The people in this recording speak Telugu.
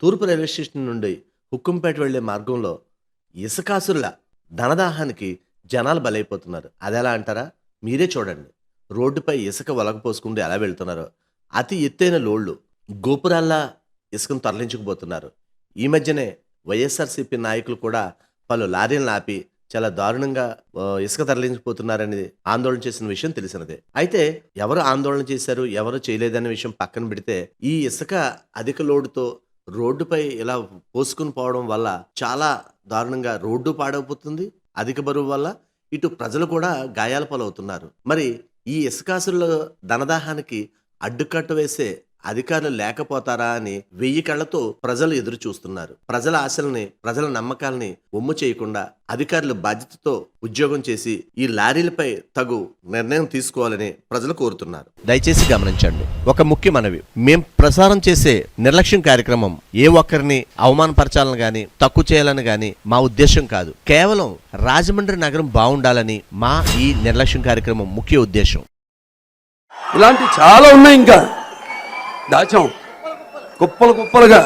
తూర్పు రైల్వే స్టేషన్ నుండి హుక్కుంపేట వెళ్లే మార్గంలో ఇసుకాసుల ధనదాహానికి జనాలు బలైపోతున్నారు. అదెలా అంటారా? మీరే చూడండి. రోడ్డుపై ఇసుక ఒలకపోసుకుంటూ ఎలా వెళ్తున్నారో. అతి ఎత్తైన లోడ్లు గోపురాల్లా ఇసుకను తరలించుకుపోతున్నారు. ఈ మధ్యనే వైఎస్ఆర్సీపీ నాయకులు కూడా పలు లారీలను ఆపి చాలా దారుణంగా ఇసుక తరలించిపోతున్నారని ఆందోళన చేసిన విషయం తెలిసినదే. అయితే ఎవరు ఆందోళన చేశారు, ఎవరు చేయలేదనే విషయం పక్కన పెడితే, ఈ ఇసుక అధిక లోడుతో రోడ్డుపై ఇలా పోసుకుని పోవడం వల్ల చాలా దారుణంగా రోడ్డు పాడైపోతుంది. అధిక బరువు వల్ల ఇటు ప్రజలు కూడా గాయాల పాలవుతున్నారు. మరి ఈ ఇసుకాసుల ధనదాహానికి అడ్డుకట్ట వేసే అధికారులు లేకపోతారా అని 1000 కళ్లతో ప్రజలు ఎదురు చూస్తున్నారు. ప్రజల ఆశల్ని, ప్రజల నమ్మకాల్ని ఒమ్ము చేయకుండా అధికారులు బాధ్యతతో ఉద్యోగం చేసి ఈ లారీలపై తగు నిర్ణయం తీసుకోవాలని ప్రజలు కోరుతున్నారు. దయచేసి గమనించండి. ఒక ముఖ్య మనవి, మేం ప్రసారం చేసే నిర్లక్ష్యం కార్యక్రమం ఏ ఒక్కరిని అవమానపరచాలని గాని, తక్కువ చేయాలని గాని మా ఉద్దేశం కాదు. కేవలం రాజమండ్రి నగరం బాగుండాలని మా ఈ నిర్లక్ష్యం కార్యక్రమం ముఖ్య ఉద్దేశం. ఇలాంటి చాలా ఉన్నాయి, ఇంకా దాచాం కుప్పలు కుప్పలుగా.